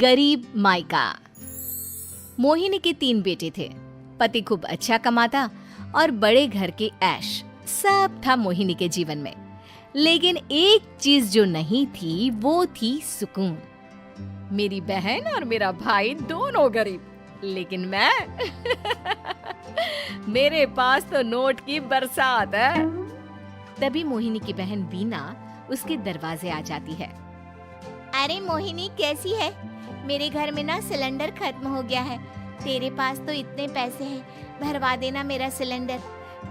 गरीब मायका। मोहिनी के 3 बेटे थे। पति खूब अच्छा कमाता और बड़े घर के ऐश सब था मोहिनी के जीवन में। लेकिन एक चीज जो नहीं थी वो थी सुकून। मेरी बहन और मेरा भाई दोनों गरीब, लेकिन मैं मेरे पास तो नोट की बरसात है। तभी मोहिनी की बहन बीना उसके दरवाजे आ जाती है। अरे मोहिनी, कैसी है? मेरे घर में ना सिलेंडर खत्म हो गया है। तेरे पास तो इतने पैसे हैं, भरवा देना मेरा सिलेंडर।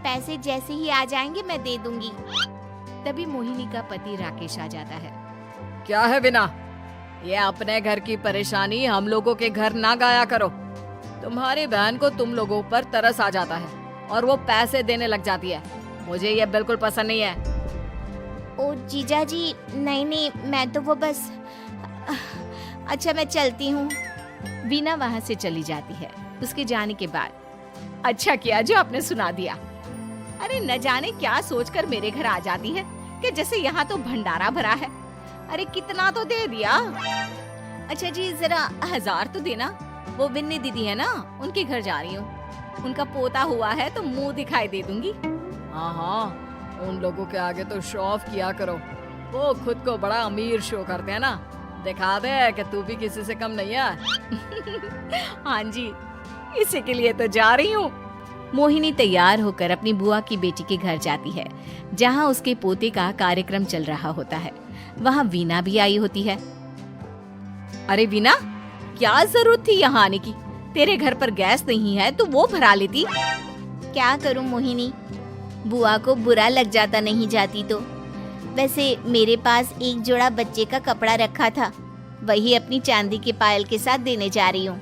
पैसे जैसे ही आ जाएंगे मैं दे दूंगी। तभी मोहिनी का पति राकेश आ जाता है। क्या है बिना, ये अपने घर की परेशानी हम लोगों के घर ना गाया करो। तुम्हारी बहन को तुम लोगों पर तरस आ जाता है और वो पैसे देने लग जाती है। मुझे ये बिल्कुल पसंद नहीं है। ओ जीजा जी, नहीं, मैं तो वो बस अच्छा मैं चलती हूँ। बीना वहाँ से चली जाती है। उसके जाने के बाद अच्छा किया जो आपने सुना दिया। अरे न जाने क्या सोचकर मेरे घर आ जाती है कि जैसे यहाँ तो भंडारा भरा है। अरे कितना तो दे दिया। अच्छा जी, जरा 1000 तो देना। वो बिन्नी दीदी है ना, उनके घर जा रही हूँ। उनका पोता हुआ है तो मुंह दिखाई दे दूंगी। हाँ, उन लोगों के आगे तो शो ऑफ किया करो। वो खुद को बड़ा अमीर शो करते हैं ना, दिखा दे कि तू भी किसी से कम नहीं है। हाँ जी, इसी के लिए तो जा रही हूँ। मोहिनी तैयार होकर अपनी बुआ की बेटी के घर जाती है, जहाँ उसके पोते का कार्यक्रम चल रहा होता है। वहाँ वीना भी आई होती है। अरे वीना, क्या जरूरत थी यहाँ आने की? तेरे घर पर गैस नहीं है तो वो भरा लेती। क्या करूँ मोहिनी, बुआ को बुरा लग जाता नहीं जाती तो। वैसे मेरे पास एक जोड़ा बच्चे का कपड़ा रखा था, वही अपनी चांदी के पायल के साथ देने जा रही हूँ।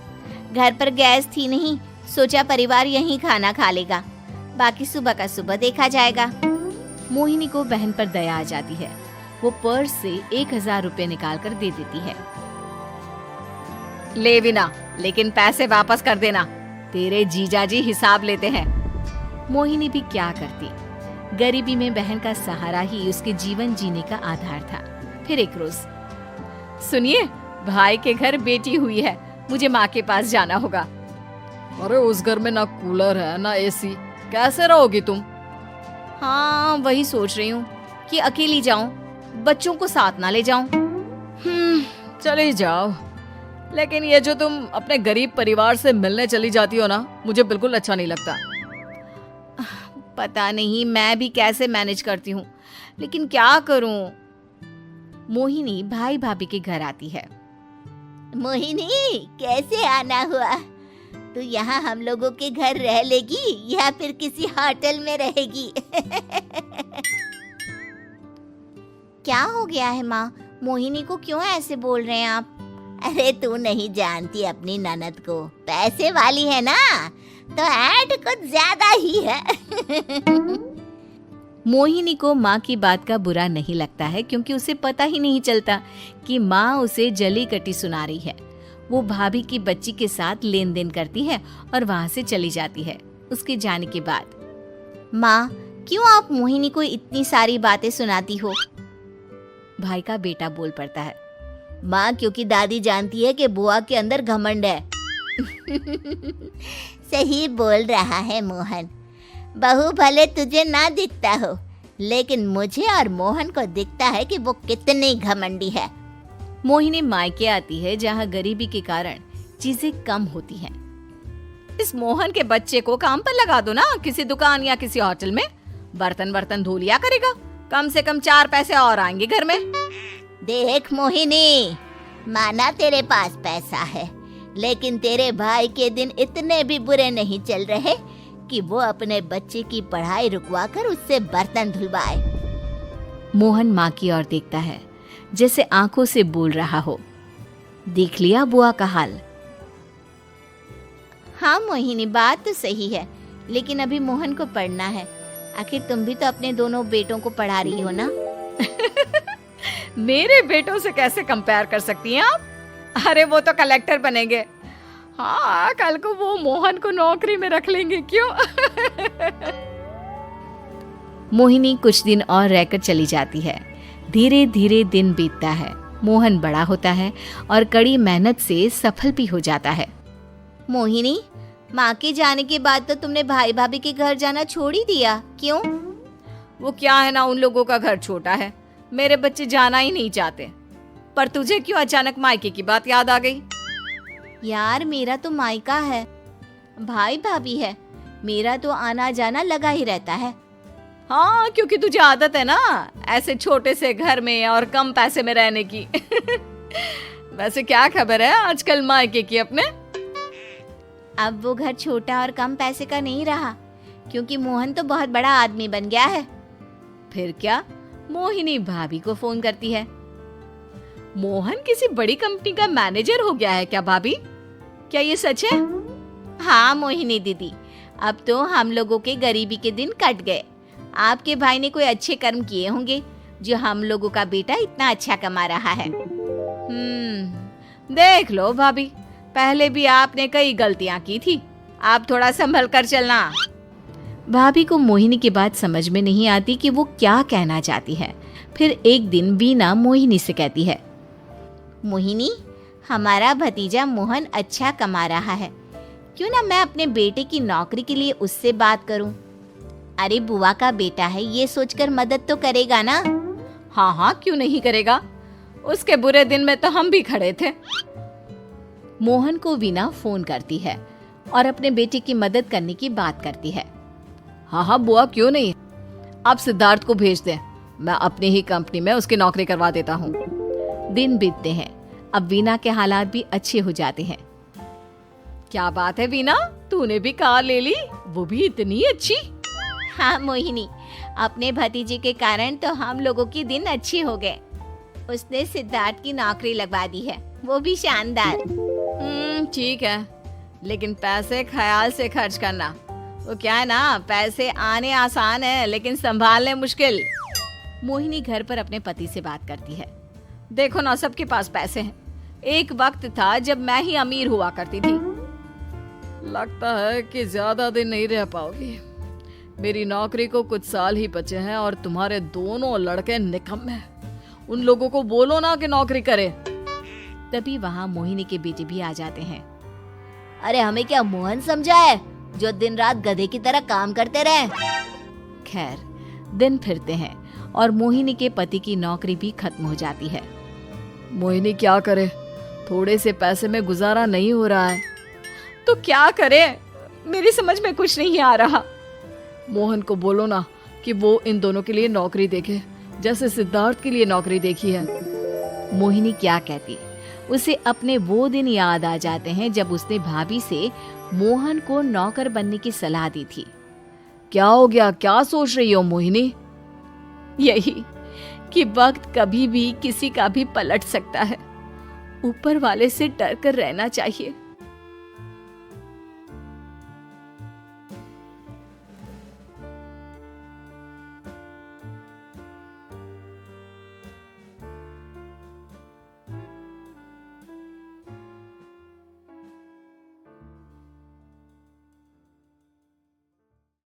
घर पर गैस थी नहीं, सोचा परिवार यहीं खाना खा लेगा, बाकी सुबह का सुबह देखा जाएगा। मोहिनी को बहन पर दया आ जाती है। वो पर्स से 1000 रुपए निकाल कर दे देती है। ले बिना, लेकिन पैसे वापस कर देना, तेरे जीजाजी हिसाब लेते हैं। मोहिनी भी क्या करती, गरीबी में बहन का सहारा ही उसके जीवन जीने का आधार था। फिर एक रोज, सुनिए, भाई के घर बेटी हुई है, मुझे माँ के पास जाना होगा। अरे उस घर में ना कूलर है ना एसी, कैसे रहोगी तुम? हाँ, वही सोच रही हूँ कि अकेली जाऊं, बच्चों को साथ ना ले जाऊं। चली जाओ, लेकिन ये जो तुम अपने गरीब परिवार से मिलने चली जाती हो ना, मुझे बिल्कुल अच्छा नहीं लगता। पता नहीं मैं भी कैसे मैनेज करती हूँ, लेकिन क्या करूँ। मोहिनी भाई भाभी के घर आती है। मोहिनी, कैसे आना हुआ? तू यहाँ हम लोगों के घर रह लेगी या फिर किसी होटल में रहेगी? क्या हो गया है माँ? मोहिनी को क्यों ऐसे बोल रहे हैं आप? अरे तू नहीं जानती अपनी ननद को, पैसे वाली है ना, तो ऐड कुछ ज्यादा ही है। मोहिनी को माँ की बात का बुरा नहीं लगता है, क्योंकि उसे पता ही नहीं चलता कि माँ उसे जली कटी सुना रही है। वो भाभी की बच्ची के साथ लेन देन करती है और वहाँ से चली जाती है। उसके जाने के बाद, माँ, क्यों आप मोहिनी को इतनी सारी बातें सुनाती हो? भाई का बेटा बोल पड़ता है। माँ, क्योंकि दादी जानती है कि बुआ के अंदर घमंड है। सही बोल रहा है मोहन। बहू भले तुझे ना दिखता हो, लेकिन मुझे और मोहन को दिखता है कि वो कितनी घमंडी है। मोहिनी मायके आती है, जहाँ गरीबी के कारण चीजें कम होती हैं। इस मोहन के बच्चे को काम पर लगा दो ना, किसी दुकान या किसी होटल में। बर्तन धो लिया करेगा, कम से कम 4 पैसे और आएंगे घर में। देख मोहिनी, माना तेरे पास पैसा है, लेकिन तेरे भाई के दिन इतने भी बुरे नहीं चल रहे कि वो अपने बच्चे की पढ़ाई रुकवाकर उससे बर्तन धुलवाए। मोहन माँ की ओर देखता है, जैसे आंखों से बोल रहा हो, देख लिया बुआ का हाल। हाँ मोहिनी, बात तो सही है, लेकिन अभी मोहन को पढ़ना है। आखिर तुम भी तो अपने दोनों बेटों को पढ़ा रही हो ना। मेरे बेटों से कैसे कंपेयर कर सकती हैं आप? अरे वो तो कलेक्टर बनेंगे। हाँ, कल को वो मोहन को नौकरी में रख लेंगे, क्यों? मोहिनी कुछ दिन और रहकर चली जाती है। धीरे धीरे दिन बीतता है। मोहन बड़ा होता है और कड़ी मेहनत से सफल भी हो जाता है। मोहिनी, माँ के जाने के बाद तो तुमने भाई भाभी के घर जाना छोड़ ही दिया, क्यों? वो क्या है ना, उन लोगों का घर छोटा है, मेरे बच्चे जाना ही नहीं चाहते। पर तुझे क्यों अचानक मायके की बात याद आ गई? यार, मेरा तो मायका है, भाई भाभी है, मेरा तो आना जाना लगा ही रहता है। हाँ, क्योंकि तुझे आदत है ना ऐसे छोटे से घर में और कम पैसे में रहने की। वैसे क्या खबर है आजकल मायके की अपने? अब वो घर छोटा और कम पैसे का नहीं रहा, क्योंकि मोहन तो बहुत बड़ा आदमी बन गया है। फिर क्या? मोहिनी भाभी को फोन करती है। मोहन किसी बड़ी कंपनी का मैनेजर हो गया है क्या भाभी? क्या ये सच है? हाँ मोहिनी दीदी, अब तो हम लोगों के गरीबी के दिन कट गए। आपके भाई ने कोई अच्छे कर्म किए होंगे जो हम लोगों का बेटा इतना अच्छा कमा रहा है। देख लो भाभी, पहले भी आपने कई गलतियां की थी, आप थोड़ा संभल कर चलना। भाभी को मोहिनी की बात समझ में नहीं आती कि वो क्या कहना चाहती है। फिर एक दिन वीना मोहिनी से कहती है, मोहिनी, हमारा भतीजा मोहन अच्छा कमा रहा है, क्यों ना मैं अपने बेटे की नौकरी के लिए उससे बात करूं? अरे बुआ का बेटा है, ये सोचकर मदद तो करेगा ना? हाँ हाँ, क्यों नहीं करेगा, उसके बुरे दिन में तो हम भी खड़े थे। मोहन को वीना फोन करती है और अपने बेटे की मदद करने की बात करती है। हाँ हाँ बुआ, क्यों नहीं, आप सिद्धार्थ को भेज दें, मैं अपनी ही कंपनी में उसकी नौकरी करवा देता हूँ। दिन बीतते हैं, अब वीना के हालात भी अच्छे हो जाते हैं। क्या बात है वीना, तूने भी कार ले ली, वो भी इतनी अच्छी? हाँ मोहिनी, अपने भतीजे के कारण तो हम लोगों की दिन अच्छे हो गए। उसने सिद्धार्थ की नौकरी लगवा दी है, वो भी शानदार। ठीक है, लेकिन पैसे ख्याल से खर्च करना। वो क्या है ना, पैसे आने आसान है लेकिन संभालने मुश्किल। मोहिनी घर पर अपने पति से बात करती है। देखो ना, सबके पास पैसे हैं, एक वक्त था जब मैं ही अमीर हुआ करती थी। लगता है कि ज्यादा दिन नहीं रह पाओगी, मेरी नौकरी को कुछ साल ही बचे हैं और तुम्हारे दोनों लड़के निकम्मे हैं। उन लोगों को बोलो ना कि नौकरी करे। तभी वहाँ मोहिनी के बेटे भी आ जाते हैं। अरे हमें क्या मोहन समझा है जो दिन रात गधे की तरह काम करते रहे? खैर, दिन फिरते हैं और मोहिनी के पति की नौकरी भी खत्म हो जाती है। मोहिनी क्या करे, थोड़े से पैसे में गुजारा नहीं हो रहा है, तो क्या करे, मेरी समझ में कुछ नहीं आ रहा। मोहन को बोलो ना कि वो इन दोनों के लिए नौकरी देखे, जैसे सिद्धार्थ के लिए नौकरी देखी है। मोहिनी क्या कहती, उसे अपने वो दिन याद आ जाते हैं जब उसने भाभी से मोहन को नौकर बनने की सलाह दी थी। क्या हो गया, क्या सोच रही हो मोहिनी? यही कि वक्त कभी भी किसी का भी पलट सकता है, ऊपर वाले से डर कर रहना चाहिए।